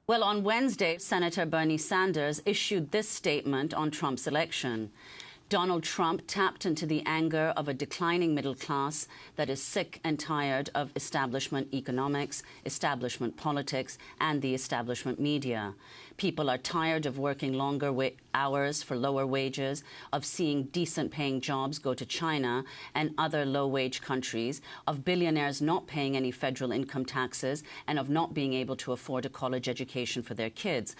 Well, on Wednesday, Senator Bernie Sanders issued this statement on Trump's election. Donald Trump tapped into the anger of a declining middle class that is sick and tired of establishment economics, establishment politics, and the establishment media. People are tired of working longer hours for lower wages, of seeing decent-paying jobs go to China and other low-wage countries, of billionaires not paying any federal income taxes, and of not being able to afford a college education for their kids,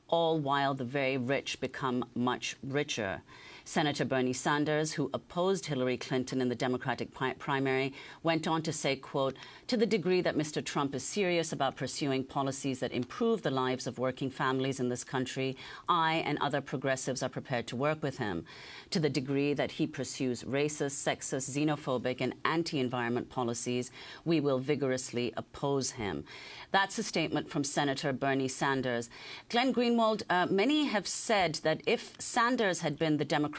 all while the very rich become much richer. Senator Bernie Sanders, who opposed Hillary Clinton in the Democratic primary, went on to say, quote, "To the degree that Mr. Trump is serious about pursuing policies that improve the lives of working families in this country, I and other progressives are prepared to work with him. To the degree that he pursues racist, sexist, xenophobic and anti-environment policies, we will vigorously oppose him." That's a statement from Senator Bernie Sanders. Glenn Greenwald, many have said that if Sanders had been the Democratic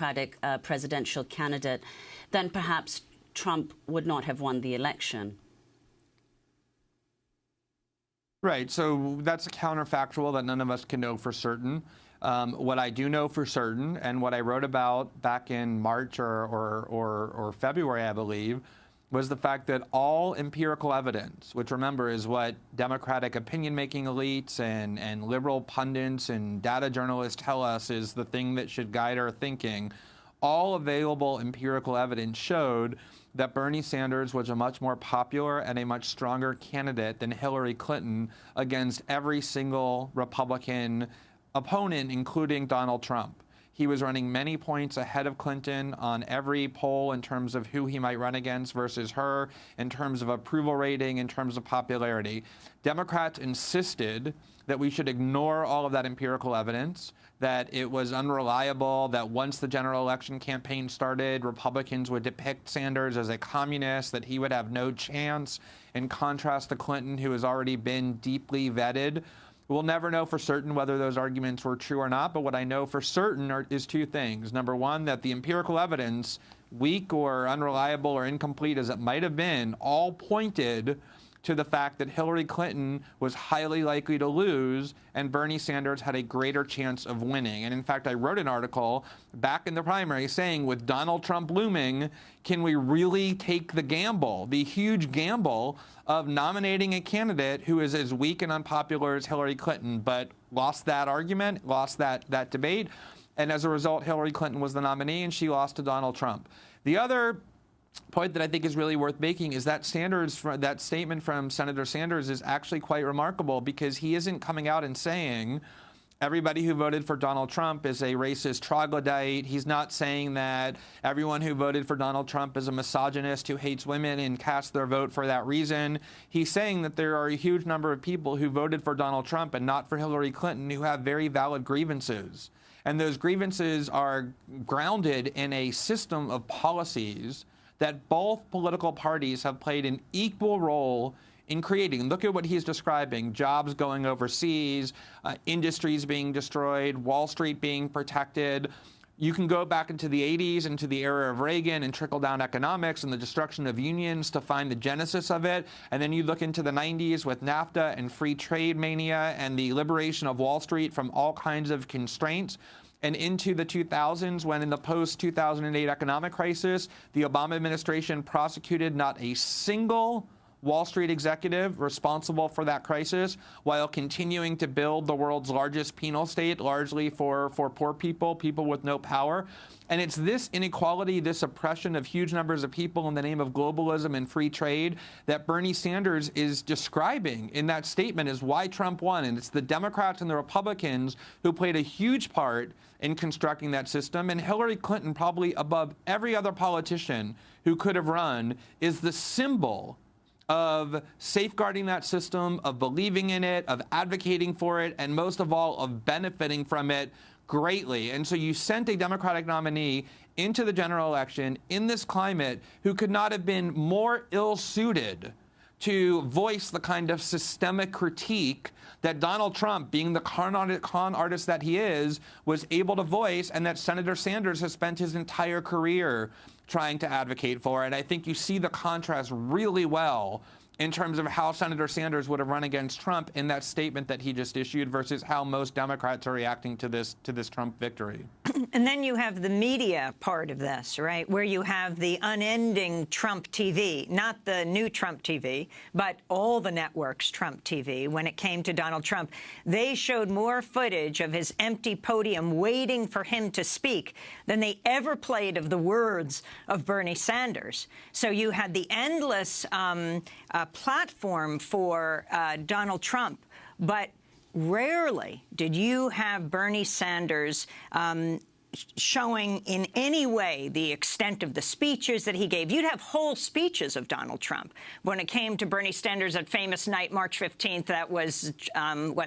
presidential candidate, then perhaps Trump would not have won the election. Right. So that's a counterfactual that none of us can know for certain. What I do know for certain, and what I wrote about back in March or February, I believe, was the fact that all empirical evidence, which remember is what Democratic opinion-making elites and liberal pundits and data journalists tell us is the thing that should guide our thinking, all available empirical evidence showed that Bernie Sanders was a much more popular and a much stronger candidate than Hillary Clinton against every single Republican opponent, including Donald Trump. He was running many points ahead of Clinton on every poll in terms of who he might run against versus her, in terms of approval rating, in terms of popularity. Democrats insisted that we should ignore all of that empirical evidence, that it was unreliable, that once the general election campaign started, Republicans would depict Sanders as a communist, that he would have no chance, in contrast to Clinton, who has already been deeply vetted. We'll never know for certain whether those arguments were true or not, but what I know for certain is two things. Number one, that the empirical evidence, weak or unreliable or incomplete as it might have been, all pointed to the fact that Hillary Clinton was highly likely to lose and Bernie Sanders had a greater chance of winning. And in fact, I wrote an article back in the primary saying, with Donald Trump looming, can we really take the gamble, the huge gamble of nominating a candidate who is as weak and unpopular as Hillary Clinton, but lost that argument, lost that debate. And as a result, Hillary Clinton was the nominee and she lost to Donald Trump. The other point that I think is really worth making is that that statement from Senator Sanders is actually quite remarkable, because he isn't coming out and saying everybody who voted for Donald Trump is a racist troglodyte. He's not saying that everyone who voted for Donald Trump is a misogynist who hates women and cast their vote for that reason. He's saying that there are a huge number of people who voted for Donald Trump and not for Hillary Clinton who have very valid grievances. And those grievances are grounded in a system of policies that both political parties have played an equal role in creating. Look at what he's describing: jobs going overseas, industries being destroyed, Wall Street being protected. You can go back into the 80s, into the era of Reagan and trickle-down economics and the destruction of unions to find the genesis of it. And then you look into the 90s with NAFTA and free trade mania and the liberation of Wall Street from all kinds of constraints. And into the 2000s, when in the post-2008 economic crisis, the Obama administration prosecuted not a single Wall Street executive responsible for that crisis, while continuing to build the world's largest penal state, largely for poor people, people with no power. And it's this inequality, this oppression of huge numbers of people in the name of globalism and free trade that Bernie Sanders is describing in that statement as why Trump won. And it's the Democrats and the Republicans who played a huge part in constructing that system. And Hillary Clinton, probably above every other politician who could have run, is the symbol of safeguarding that system, of believing in it, of advocating for it, and most of all, of benefiting from it greatly. And so you sent a Democratic nominee into the general election in this climate who could not have been more ill-suited to voice the kind of systemic critique that Donald Trump, being the con artist that he is, was able to voice, and that Senator Sanders has spent his entire career trying to advocate for. And I think you see the contrast really well in terms of how Senator Sanders would have run against Trump in that statement that he just issued versus how most Democrats are reacting to this Trump victory. And then you have the media part of this, right, where you have the unending Trump TV, not the new Trump TV, but all the networks Trump TV. When it came to Donald Trump, they showed more footage of his empty podium waiting for him to speak than they ever played of the words of Bernie Sanders. So you had the endless platform for Donald Trump, but rarely did you have Bernie Sanders showing in any way the extent of the speeches that he gave. You'd have whole speeches of Donald Trump. When it came to Bernie Sanders at famous night, March 15th, that was,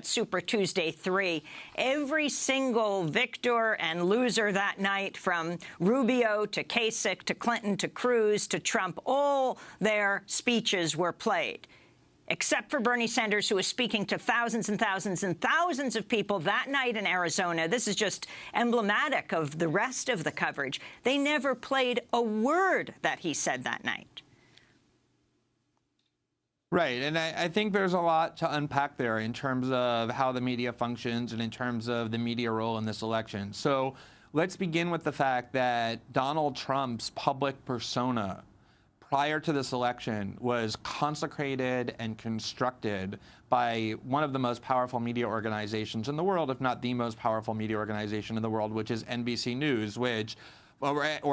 Super Tuesday 3, every single victor and loser that night, from Rubio to Kasich to Clinton to Cruz to Trump, all their speeches were played, except for Bernie Sanders, who was speaking to thousands and thousands and thousands of people that night in Arizona. This is just emblematic of the rest of the coverage. They never played a word that he said that night. Right, and I think there's a lot to unpack there in terms of how the media functions and in terms of the media role in this election. So let's begin with the fact that Donald Trump's public persona prior to this election was consecrated and constructed by one of the most powerful media organizations in the world, if not the most powerful media organization in the world, which is NBC News, or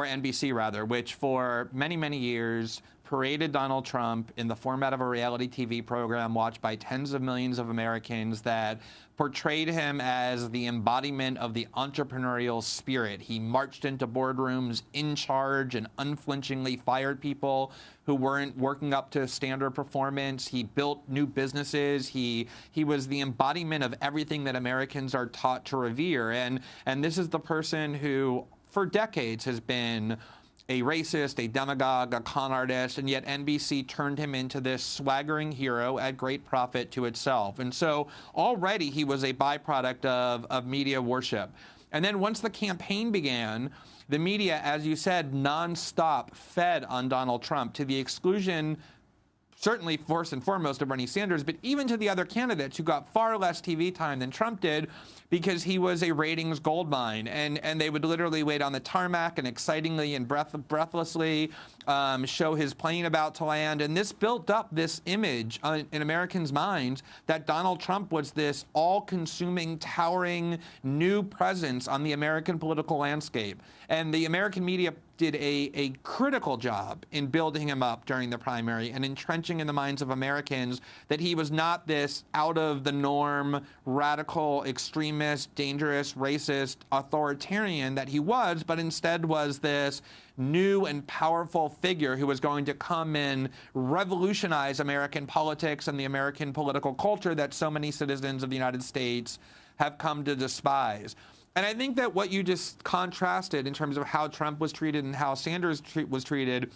NBC rather, which for many, many years paraded Donald Trump in the format of a reality TV program watched by tens of millions of Americans that portrayed him as the embodiment of the entrepreneurial spirit. He marched into boardrooms in charge and unflinchingly fired people who weren't working up to standard performance. He built new businesses. He was the embodiment of everything that Americans are taught to revere. And this is the person who, for decades, has been a racist, a demagogue, a con artist, and yet NBC turned him into this swaggering hero at great profit to itself. And so already he was a byproduct of media worship. And then once the campaign began, the media, as you said, nonstop fed on Donald Trump to the exclusion, certainly first and foremost of Bernie Sanders, but even to the other candidates who got far less TV time than Trump did, because he was a ratings goldmine. And they would literally wait on the tarmac and excitingly and breathlessly show his plane about to land. And this built up this image in Americans' minds that Donald Trump was this all-consuming, towering new presence on the American political landscape. And the American media did a critical job in building him up during the primary and entrenching in the minds of Americans that he was not this out-of-the-norm, radical, extremist, dangerous, racist, authoritarian that he was, but instead was this new and powerful figure who was going to come and revolutionize American politics and the American political culture that so many citizens of the United States have come to despise. And I think that what you just contrasted in terms of how Trump was treated and how Sanders was treated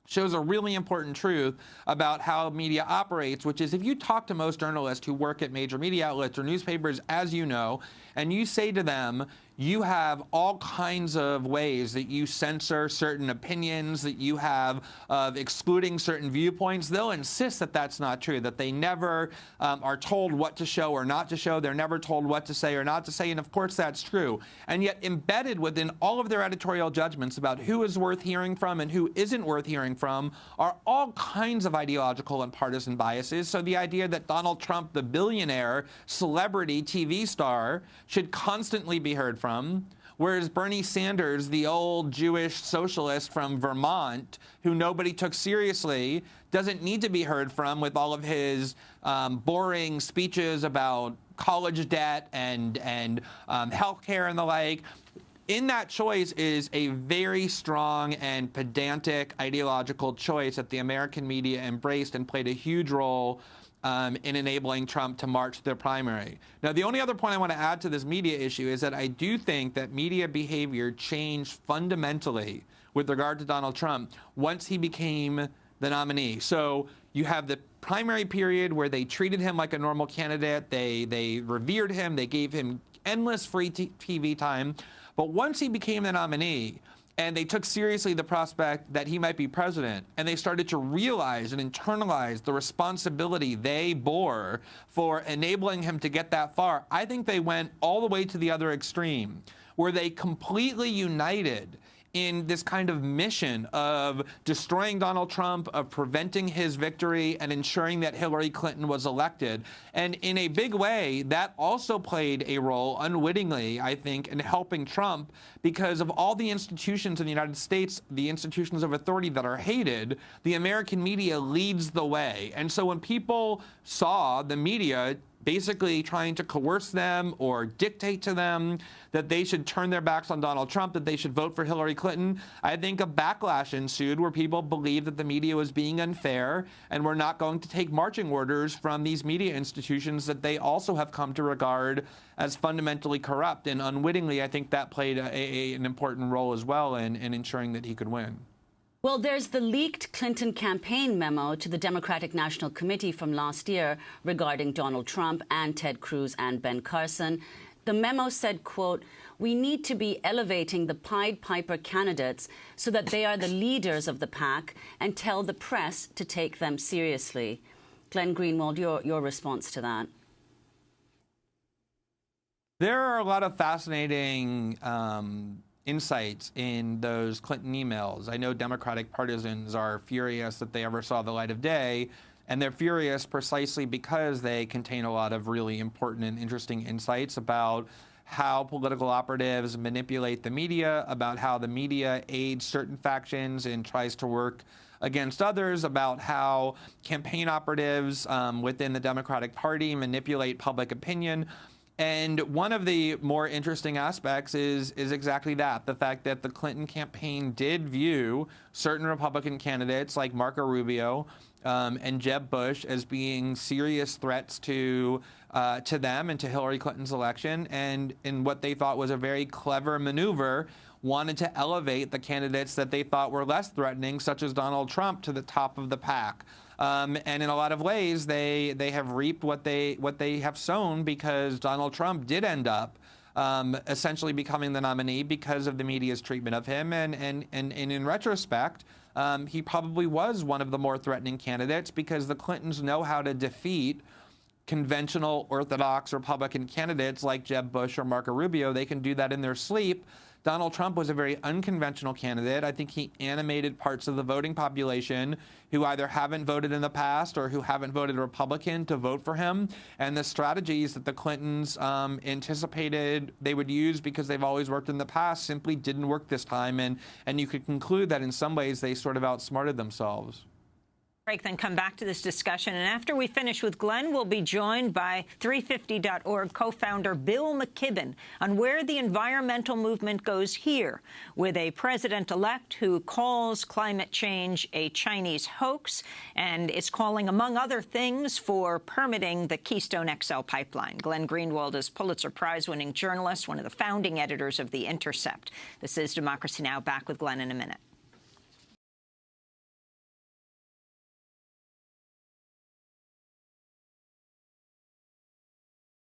shows a really important truth about how media operates, which is if you talk to most journalists who work at major media outlets or newspapers, as you know, and you say to them, you have all kinds of ways that you censor certain opinions, that you have of excluding certain viewpoints, they'll insist that that's not true, that they never are told what to show or not to show. They're never told what to say or not to say. And of course, that's true. And yet embedded within all of their editorial judgments about who is worth hearing from and who isn't worth hearing from are all kinds of ideological and partisan biases. So the idea that Donald Trump, the billionaire celebrity TV star, should constantly be heard from, whereas Bernie Sanders, the old Jewish socialist from Vermont, who nobody took seriously, doesn't need to be heard from with all of his boring speeches about college debt and health care and the like. In that choice is a very strong and pedantic ideological choice that the American media embraced and played a huge role in enabling Trump to march to the primary. Now, the only other point I want to add to this media issue is that I do think that media behavior changed fundamentally with regard to Donald Trump once he became the nominee. So you have the primary period where they treated him like a normal candidate. They revered him. They gave him endless free TV time. But once he became the nominee, and they took seriously the prospect that he might be president, and they started to realize and internalize the responsibility they bore for enabling him to get that far, I think they went all the way to the other extreme, where they completely united in this kind of mission of destroying Donald Trump, of preventing his victory, and ensuring that Hillary Clinton was elected. And in a big way, that also played a role, unwittingly, I think, in helping Trump, because of all the institutions in the United States, the institutions of authority that are hated, the American media leads the way. And so when people saw the media basically trying to coerce them or dictate to them that they should turn their backs on Donald Trump, that they should vote for Hillary Clinton, I think a backlash ensued where people believed that the media was being unfair and were not going to take marching orders from these media institutions that they also have come to regard as fundamentally corrupt. And unwittingly, I think that played an important role as well in ensuring that he could win. Well, there's the leaked Clinton campaign memo to the Democratic National Committee from last year regarding Donald Trump and Ted Cruz and Ben Carson. The memo said, quote, "We need to be elevating the Pied Piper candidates so that they are the leaders of the pack and tell the press to take them seriously." Glenn Greenwald, your response to that? There are a lot of fascinating insights in those Clinton emails. I know Democratic partisans are furious that they ever saw the light of day, and they're furious precisely because they contain a lot of really important and interesting insights about how political operatives manipulate the media, about how the media aids certain factions and tries to work against others, about how campaign operatives within the Democratic Party manipulate public opinion. And one of the more interesting aspects is exactly that, the fact that the Clinton campaign did view certain Republican candidates like Marco Rubio and Jeb Bush as being serious threats to them and to Hillary Clinton's election, and in what they thought was a very clever maneuver, wanted to elevate the candidates that they thought were less threatening, such as Donald Trump, to the top of the pack. And in a lot of ways, they have reaped what they have sown, because Donald Trump did end up essentially becoming the nominee because of the media's treatment of him. And in retrospect, he probably was one of the more threatening candidates, because the Clintons know how to defeat conventional orthodox Republican candidates like Jeb Bush or Marco Rubio. They can do that in their sleep. Donald Trump was a very unconventional candidate. I think he animated parts of the voting population who either haven't voted in the past or who haven't voted Republican to vote for him. And the strategies that the Clintons anticipated they would use, because they've always worked in the past, simply didn't work this time. And you could conclude that in some ways they sort of outsmarted themselves. Break, then come back to this discussion. And after we finish with Glenn, we'll be joined by 350.org co-founder Bill McKibben on where the environmental movement goes here, with a president-elect who calls climate change a Chinese hoax and is calling, among other things, for permitting the Keystone XL pipeline. Glenn Greenwald is Pulitzer Prize-winning journalist, one of the founding editors of The Intercept. This is Democracy Now! Back with Glenn in a minute.